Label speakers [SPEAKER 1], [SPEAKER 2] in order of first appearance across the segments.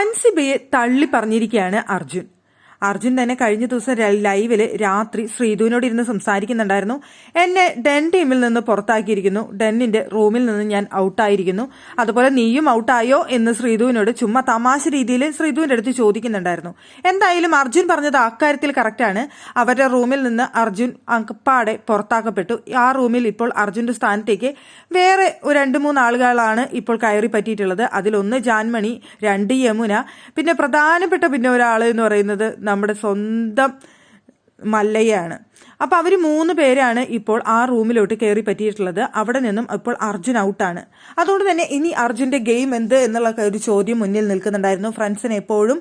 [SPEAKER 1] അൻസിബയെ തള്ളി പറഞ്ഞിരിക്കുകയാണ് അർജുൻ. അർജുൻ തന്നെ കഴിഞ്ഞ ദിവസം ലൈവില് രാത്രി ശ്രീധുവിനോട് ഇരുന്ന് സംസാരിക്കുന്നുണ്ടായിരുന്നു. എന്നെ ഡെൻ ടീമിൽ നിന്ന് പുറത്താക്കിയിരിക്കുന്നു, ഡെന്നിന്റെ റൂമിൽ നിന്ന് ഞാൻ ഔട്ടായിരിക്കുന്നു, അതുപോലെ നീയും ഔട്ടായോ എന്ന് ശ്രീധുവിനോട് ചുമ്മാ തമാശ രീതിയിൽ ശ്രീധുവിന്റെ അടുത്ത് ചോദിക്കുന്നുണ്ടായിരുന്നു. എന്തായാലും അർജുൻ പറഞ്ഞത് അക്കാര്യത്തിൽ കറക്റ്റാണ്. അവരുടെ റൂമിൽ നിന്ന് അർജുൻ അപ്പാടെ പുറത്താക്കപ്പെട്ടു. ആ റൂമിൽ ഇപ്പോൾ അർജുന്റെ സ്ഥാനത്തേക്ക് വേറെ 2-3 ആളുകളാണ് ഇപ്പോൾ കയറി പറ്റിയിട്ടുള്ളത്. അതിലൊന്ന് ജാൻമണി, 2 യമുന, പിന്നെ പ്രധാനപ്പെട്ട ഒരാൾ എന്ന് പറയുന്നത് നമ്മുടെ സ്വന്തം മല്ലയാണ്. അപ്പൊ അവര് 3 പേരാണ് ഇപ്പോൾ ആ റൂമിലോട്ട് കയറി പറ്റിയിട്ടുള്ളത്. അവിടെ നിന്നും ഇപ്പോൾ അർജുൻ ഔട്ടാണ്. അതുകൊണ്ട് തന്നെ ഇനി അർജുന്റെ ഗെയിം എന്ത് എന്നുള്ള ഒരു ചോദ്യം മുന്നിൽ നിൽക്കുന്നുണ്ടായിരുന്നു. ഫ്രണ്ട്സിനെ എപ്പോഴും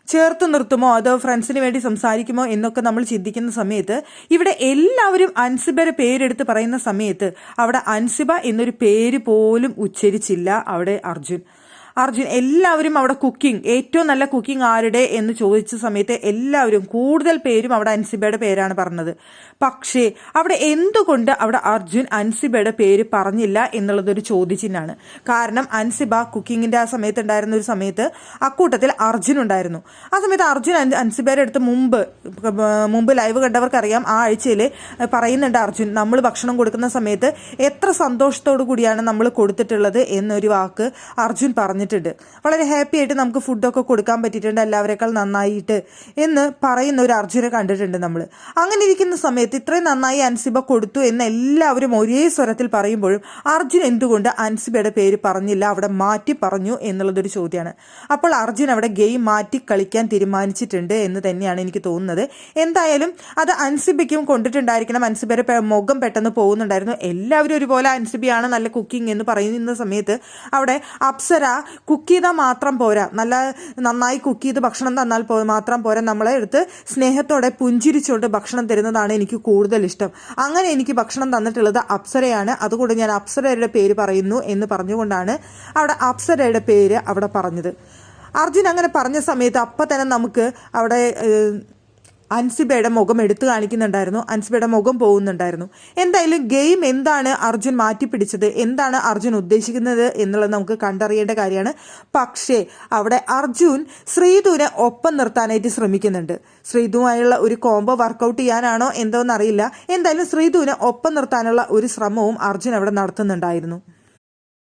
[SPEAKER 1] ചേർത്ത് നിർത്തുമോ അതോ ഫ്രണ്ട്സിന് വേണ്ടി സംസാരിക്കുമോ എന്നൊക്കെ നമ്മൾ ചിന്തിക്കുന്ന സമയത്ത് ഇവിടെ എല്ലാവരും അൻസിബയുടെ പേരെടുത്ത് പറയുന്ന സമയത്ത് അവിടെ അൻസിബ എന്നൊരു പേര് പോലും ഉച്ചരിച്ചില്ല അവിടെ അർജുൻ. എല്ലാവരും അവിടെ കുക്കിംഗ്, ഏറ്റവും നല്ല കുക്കിംഗ് ആരുടെ എന്ന് ചോദിച്ച സമയത്ത് എല്ലാവരും കൂടുതൽ പേരും അവിടെ അൻസിബയുടെ പേരാണ് പറഞ്ഞത്. പക്ഷേ അവിടെ എന്തുകൊണ്ട് അവിടെ അർജുൻ അൻസിബയുടെ പേര് പറഞ്ഞില്ല എന്നുള്ളതൊരു ചോദ്യചിഹ്നമാണ്. കാരണം അൻസിബ കുക്കിങ്ങിന്റെ ആ സമയത്ത് ഉണ്ടായിരുന്ന ഒരു സമയത്ത് അക്കൂട്ടത്തിൽ അർജുൻ ഉണ്ടായിരുന്നു. ആ സമയത്ത് അർജുൻ അൻസിബയുടെ അടുത്ത് മുമ്പ് ലൈവ് കണ്ടവർക്കറിയാം, ആ ആഴ്ചയിൽ പറയുന്നുണ്ട് അർജുൻ, നമ്മൾ ഭക്ഷണം കൊടുക്കുന്ന സമയത്ത് എത്ര സന്തോഷത്തോടു കൂടിയാണ് നമ്മൾ കൊടുത്തിട്ടുള്ളത് എന്നൊരു വാക്ക് അർജുൻ പറഞ്ഞിട്ടുണ്ട്. വളരെ ഹാപ്പി ആയിട്ട് നമുക്ക് ഫുഡൊക്കെ കൊടുക്കാൻ പറ്റിയിട്ടുണ്ട്, എല്ലാവരെക്കാൾ നന്നായിട്ട് എന്ന് പറയുന്ന ഒരു അർജുനെ കണ്ടിട്ടുണ്ട് നമ്മൾ. അങ്ങനെ ഇരിക്കുന്ന സമയത്ത് ഇത്രയും നന്നായി അൻസിബ കൊടുത്തു എന്ന് എല്ലാവരും ഒരേ സ്വരത്തിൽ പറയുമ്പോഴും അർജുൻ എന്തുകൊണ്ട് അൻസിബയുടെ പേര് പറഞ്ഞില്ല, അവിടെ മാറ്റി പറഞ്ഞു എന്നുള്ളതൊരു ചോദ്യമാണ്. അപ്പോൾ അർജുൻ അവിടെ ഗെയിം മാറ്റി കളിക്കാൻ തീരുമാനിച്ചിട്ടുണ്ട് എന്ന് തന്നെയാണ് എനിക്ക് തോന്നുന്നത്. എന്തായാലും അത് അൻസിബയ്ക്കും കൊണ്ടിട്ടുണ്ടായിരിക്കണം. അൻസിബയുടെ മുഖം പെട്ടെന്ന് പോകുന്നുണ്ടായിരുന്നു. എല്ലാവരും ഒരുപോലെ അൻസിബയാണ് നല്ല കുക്കിംഗ് എന്ന് പറയുന്ന സമയത്ത് അവിടെ അപ്സര കുക്ക് ചെയ്താൽ മാത്രം പോരാ, നന്നായി കുക്ക് ചെയ്ത് ഭക്ഷണം തന്നാൽ മാത്രം പോരാ, നമ്മളെ എടുത്ത് സ്നേഹത്തോടെ പുഞ്ചിരിച്ചുകൊണ്ട് ഭക്ഷണം തരുന്നതാണ് എനിക്ക് കൂടുതൽ ഇഷ്ടം. അങ്ങനെ എനിക്ക് ഭക്ഷണം തന്നിട്ടുള്ളത് അപ്സരയാണ്, അതുകൊണ്ട് ഞാൻ അപ്സരയുടെ പേര് പറയുന്നു എന്ന് പറഞ്ഞുകൊണ്ടാണ് അവിടെ അപ്സരയുടെ പേര് അവിടെ പറഞ്ഞത്. അർജുൻ അങ്ങനെ പറഞ്ഞ സമയത്ത് അപ്പം തന്നെ നമുക്ക് അവിടെ അൻസിബയുടെ മുഖം എടുത്തു കാണിക്കുന്നുണ്ടായിരുന്നു. അൻസിബയുടെ മുഖം പോകുന്നുണ്ടായിരുന്നു. എന്തായാലും ഗെയിം എന്താണ് അർജുൻ മാറ്റിപ്പിടിച്ചത്, എന്താണ് അർജുൻ ഉദ്ദേശിക്കുന്നത് എന്നുള്ളത് നമുക്ക് കണ്ടറിയേണ്ട കാര്യമാണ്. പക്ഷേ അവിടെ അർജുൻ ശ്രീധുവിനെ ഒപ്പം നിർത്താനായിട്ട് ശ്രമിക്കുന്നുണ്ട്. ശ്രീധുവായുള്ള ഒരു കോംബോ വർക്കൗട്ട് ചെയ്യാനാണോ എന്തോന്നറിയില്ല. എന്തായാലും ശ്രീധുവിനെ ഒപ്പം നിർത്താനുള്ള ഒരു ശ്രമവും അർജുൻ അവിടെ നടത്തുന്നുണ്ടായിരുന്നു.